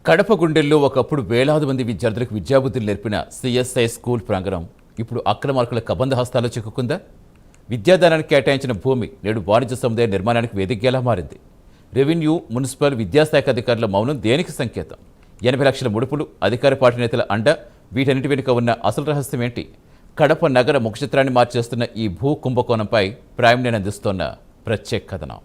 కడప గుండెల్లో ఒకప్పుడు వేలాది మంది విద్యార్థులకు విద్యాబుద్ధులు నేర్పిన సిఎస్ఐ స్కూల్ ప్రాంగణం ఇప్పుడు అక్రమార్కుల కబంధ హస్తాల్లో చిక్కుకుందా? విద్యాదానానికి కేటాయించిన భూమి నేడు వాణిజ్య సముదాయ నిర్మాణానికి వేదికగా మారింది. రెవెన్యూ, మున్సిపల్, విద్యాశాఖ అధికారుల మౌనం దేనికి సంకేతం? 80 లక్షల ముడుపులు, అధికార పార్టీ నేతల అండ, వీటన్నిటి వెనుక ఉన్న అసలు రహస్యం ఏంటి? కడప నగర ముఖచిత్రాన్ని మార్చేస్తున్న ఈ భూ కుంభకోణంపై ప్రైమ్ నేను అందిస్తోన్న ప్రత్యేక కథనం.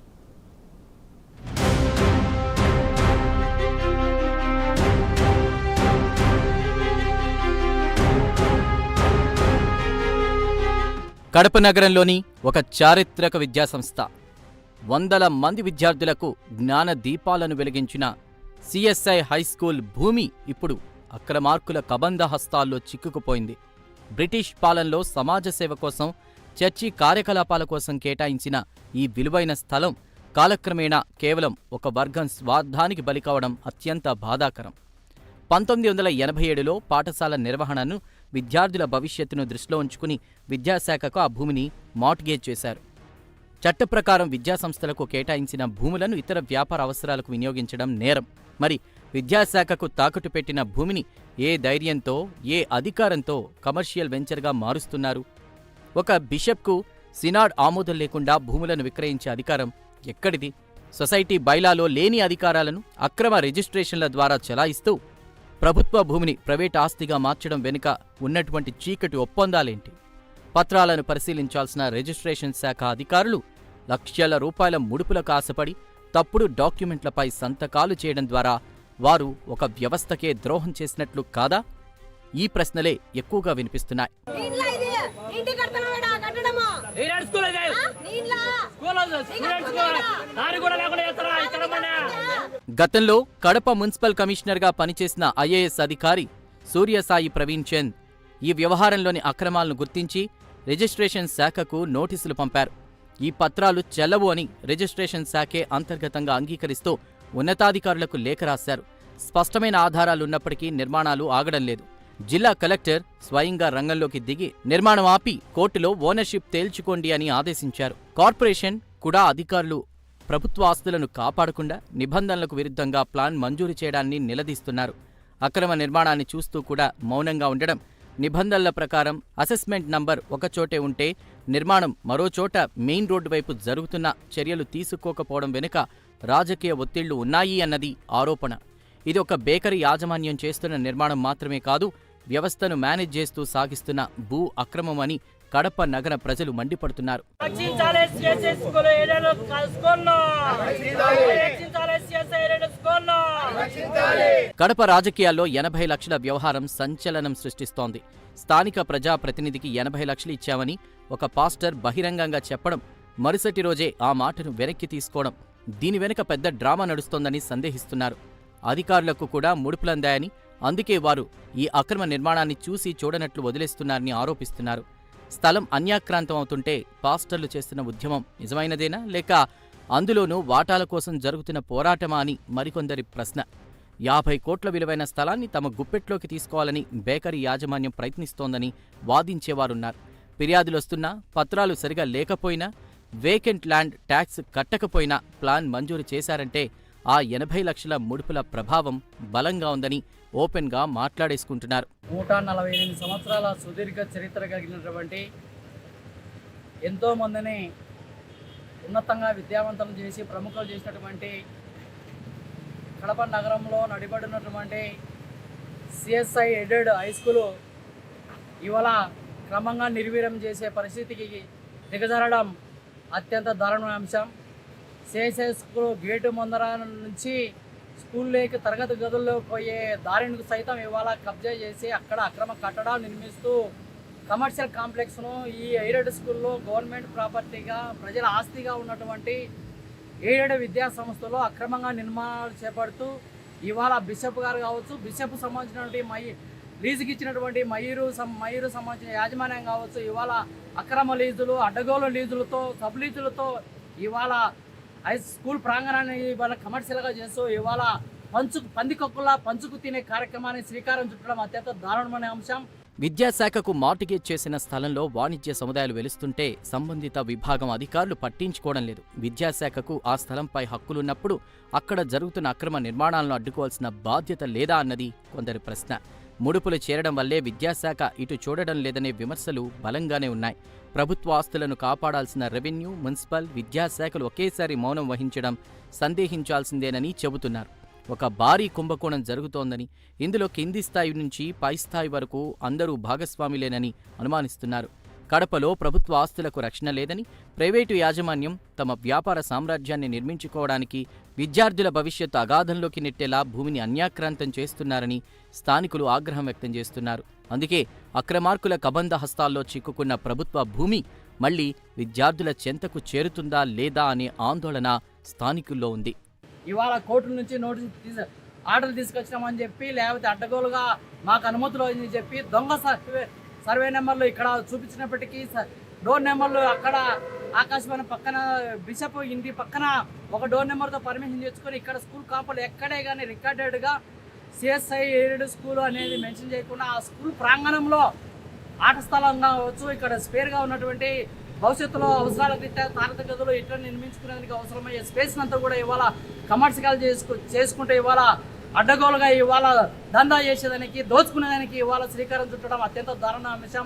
కడప నగరంలోని ఒక చారిత్రక విద్యాసంస్థ వందల మంది విద్యార్థులకు జ్ఞాన దీపాలను వెలిగించిన సిఎస్ఐ హైస్కూల్ భూమి ఇప్పుడు అక్రమార్కుల కబంధ హస్తాల్లో చిక్కుకుపోయింది. బ్రిటిష్ పాలనలో సమాజ సేవ కోసం, చర్చి కార్యకలాపాల కోసం కేటాయించిన ఈ విలువైన స్థలం కాలక్రమేణా కేవలం ఒక వర్గం స్వార్థానికి బలికావడం అత్యంత బాధాకరం. 1987లో పాఠశాల నిర్వహణను, విద్యార్థుల భవిష్యత్తును దృష్టిలో ఉంచుకుని విద్యాశాఖకు ఆ భూమిని మార్ట్గేజ్ చేశారు. చట్ట ప్రకారం విద్యాసంస్థలకు కేటాయించిన భూములను ఇతర వ్యాపార అవసరాలకు వినియోగించడం నేరం. మరి విద్యాశాఖకు తాకట్టు పెట్టిన భూమిని ఏ ధైర్యంతో, ఏ అధికారంతో కమర్షియల్ వెంచర్గా మారుస్తున్నారు? ఒక బిషప్కు సినాడ్ ఆమోదం లేకుండా భూములను విక్రయించే అధికారం ఎక్కడిది? సొసైటీ బైలాలో లేని అధికారాలను అక్రమ రిజిస్ట్రేషన్ల ద్వారా చెలాయిస్తూ ప్రభుత్వ భూమిని ప్రైవేట్ ఆస్తిగా మార్చడం వెనుక ఉన్నటువంటి చీకటి ఒప్పందాలేంటి? పత్రాలను పరిశీలించాల్సిన రిజిస్ట్రేషన్ శాఖ అధికారులు లక్షల రూపాయల ముడుపులకు ఆశపడి తప్పుడు డాక్యుమెంట్లపై సంతకాలు చేయడం ద్వారా వారు ఒక వ్యవస్థకే ద్రోహం చేసినట్లు కాదా? ఈ ప్రశ్నలే ఎక్కువగా వినిపిస్తున్నాయి. గతంలో కడప మున్సిపల్ కమిషనర్గా పనిచేసిన ఐఏఎస్ అధికారి సూర్యసాయి ప్రవీణ్ చంద్ ఈ వ్యవహారంలోని అక్రమాలను గుర్తించి రిజిస్ట్రేషన్ శాఖకు నోటీసులు పంపారు. ఈ పత్రాలు చెల్లవు అని రిజిస్ట్రేషన్ శాఖే అంతర్గతంగా అంగీకరిస్తూ ఉన్నతాధికారులకు లేఖ రాశారు. స్పష్టమైన ఆధారాలున్నప్పటికీ నిర్మాణాలు ఆగడం లేదు. జిల్లా కలెక్టర్ స్వయంగా రంగంలోకి దిగి నిర్మాణం ఆపి కోర్టులో ఓనర్షిప్ తేల్చుకోండి అని ఆదేశించారు. కార్పొరేషన్ కూడా అధికారులు ప్రభుత్వ ఆస్తులను కాపాడకుండా నిబంధనలకు విరుద్ధంగా ప్లాన్ మంజూరు చేయడాన్ని నిలదీస్తున్నారు. అక్రమ నిర్మాణాన్ని చూస్తూ కూడా మౌనంగా ఉండడం, నిబంధనల ప్రకారం అసెస్మెంట్ నంబర్ ఒకచోటే ఉంటే నిర్మాణం మరోచోట మెయిన్ రోడ్డు వైపు జరుగుతున్న చర్యలు తీసుకోకపోవడం వెనుక రాజకీయ ఒత్తిళ్లు ఉన్నాయి అన్నది ఆరోపణ. ఇది ఒక బేకరీ యాజమాన్యం చేస్తున్న నిర్మాణం మాత్రమే కాదు, వ్యవస్థను మేనేజ్ చేస్తూ సాగిస్తున్న భూ అక్రమం అని కడప నగర ప్రజలు మండిపడుతున్నారు. కడప రాజకీయాల్లో 80 లక్షల వ్యవహారం సంచలనం సృష్టిస్తోంది. స్థానిక ప్రజాప్రతినిధికి 80 లక్షలు ఇచ్చామని ఒక పాస్టర్ బహిరంగంగా చెప్పడం, మరుసటి రోజే ఆ మాటను వెనక్కి తీసుకోవడం, దీని వెనుక పెద్ద డ్రామా నడుస్తోందని సందేహిస్తున్నారు. అధికారులకు కూడా ముడుపులందాయని, అందుకే వారు ఈ అక్రమ నిర్మాణాన్ని చూసి చూడనట్లు వదిలేస్తున్నారని ఆరోపిస్తున్నారు. స్థలం అన్యాక్రాంతం అవుతుంటే పాస్టర్లు చేస్తున్న ఉద్యమం నిజమైనదేనా, లేక అందులోనూ వాటాల కోసం జరుగుతున్న పోరాటమా అని మరికొందరి ప్రశ్న. 50 కోట్ల విలువైన స్థలాన్ని తమ గుప్పెట్లోకి తీసుకోవాలని బేకరీ యాజమాన్యం ప్రయత్నిస్తోందని వాదించేవారున్నారు. ఫిర్యాదులొస్తున్నా, పత్రాలు సరిగా లేకపోయినా, వేకెంట్ ల్యాండ్ ట్యాక్స్ కట్టకపోయినా ప్లాన్ మంజూరు చేశారంటే ఆ 80 లక్షల ముడుపుల ప్రభావం బలంగా ఉందని ఓపెన్గా మాట్లాడేసుకుంటున్నారు. 148 సంవత్సరాల సుదీర్ఘ చరిత్ర కలిగినటువంటి, ఎంతోమందిని ఉన్నతంగా విద్యావంతం చేసి ప్రముఖులు చేసినటువంటి కడప నగరంలో నడిపడినటువంటి సిఎస్ఐ ఎడెడ్ హై స్కూలు ఇవాళ క్రమంగా నిర్వీర్యం చేసే పరిస్థితికి దిగజారడం అత్యంత దారుణమైన అంశం. సిఎస్ఐ స్కూల్ గేటు ముందర నుంచి స్కూల్లోకి తరగతి గదుల్లో పోయే దారిని సైతం ఇవాళ కబ్జా చేసి అక్కడ అక్రమ కట్టడాలు నిర్మిస్తూ కమర్షియల్ కాంప్లెక్స్ను ఈ ఎయిడెడ్ స్కూల్లో గవర్నమెంట్ ప్రాపర్టీగా, ప్రజల ఆస్తిగా ఉన్నటువంటి ఎయిడెడ్ విద్యా సంస్థలో అక్రమంగా నిర్మాణాలు చేపడుతూ ఇవాళ బిషప్ గారు కావచ్చు, బిషప్ సంబంధించినటువంటి లీజుకి ఇచ్చినటువంటి మయూరు సంబంధించిన యాజమాన్యం కావచ్చు, ఇవాళ అక్రమ లీజులు, అడ్డగోలు లీజులతో, సబ్ లీజులతో ఇవాళ హై స్కూల్ ప్రాంగణాన్ని ఇవాళ కమర్షియల్గా చేస్తూ ఇవాళ పందికొక్కులా పంచుకు తినే కార్యక్రమాన్ని శ్రీకారం చుట్టడం అత్యంత దారుణమైన అంశం. విద్యాశాఖకు మార్టిగేజ్ చేసిన స్థలంలో వాణిజ్య సముదాయాలు వెలుస్తుంటే సంబంధిత విభాగం అధికారులు పట్టించుకోవడం లేదు. విద్యాశాఖకు ఆ స్థలంపై హక్కులున్నప్పుడు అక్కడ జరుగుతున్న అక్రమ నిర్మాణాలను అడ్డుకోవాల్సిన బాధ్యత లేదా అన్నది కొందరి ప్రశ్న. ముడుపులు చేరడం వల్లే విద్యాశాఖ ఇటు చూడడం లేదనే విమర్శలు బలంగానే ఉన్నాయి. ప్రభుత్వ ఆస్తులను కాపాడాల్సిన రెవెన్యూ, మున్సిపల్, విద్యాశాఖలు ఒకేసారి మౌనం వహించడం సందేహించాల్సిందేనని చెబుతున్నారు. ఒక భారీ కుంభకోణం జరుగుతోందని, ఇందులో కింది స్థాయి నుంచి పై స్థాయి వరకు అందరూ భాగస్వాములేనని అనుమానిస్తున్నారు. కడపలో ప్రభుత్వ ఆస్తులకు రక్షణ లేదని, ప్రైవేటు యాజమాన్యం తమ వ్యాపార సామ్రాజ్యాన్ని నిర్మించుకోవడానికి విద్యార్థుల భవిష్యత్తు అగాధంలోకి నెట్టేలా భూమిని అన్యాక్రాంతం చేస్తున్నారని స్థానికులు ఆగ్రహం వ్యక్తం చేస్తున్నారు. అందుకే అక్రమార్కుల కబంధ హస్తాల్లో చిక్కుకున్న ప్రభుత్వ భూమి మళ్లీ విద్యార్థుల చెంతకు చేరుతుందా లేదా అనే ఆందోళన స్థానికుల్లో ఉంది. ఇవాళ కోర్టుల నుంచి ఆర్డర్లు తీసుకొచ్చినామని చెప్పి, లేకపోతే అడ్డగోలుగా మాకు అనుమతులు అని చెప్పి దొంగ సర్వే నెంబర్లు ఇక్కడ చూపించినప్పటికీ డోర్ నెంబర్లు అక్కడ ఆకాశవాణి పక్కన బిషప్ ఇంటి పక్కన ఒక డోర్ నెంబర్తో పర్మిషన్ తెచ్చుకొని ఇక్కడ స్కూల్ కాంపౌండ్ ఎక్కడే కానీ రికార్డెడ్గా సిఎస్ఐ ఎయిడెడ్ స్కూల్ అనేది మెన్షన్ చేయకుండా ఆ స్కూల్ ప్రాంగణంలో ఆట స్థలంగా కావచ్చు, ఇక్కడ స్పేర్గా ఉన్నటువంటి భవిష్యత్తులో అవసరాల రీత్యా తారత గదులు ఇట్లా నిర్మించుకునేందుకు అవసరమయ్యే స్పేస్ అంతా కూడా ఇవాళ కమర్షియల్ చేసుకుంటే ఇవాళ అడ్డగోలుగా ఇవాళ దందా చేసేదానికి, దోచుకునేదానికి ఇవాళ శ్రీకారం చుట్టడం అత్యంత దారుణ అంశం.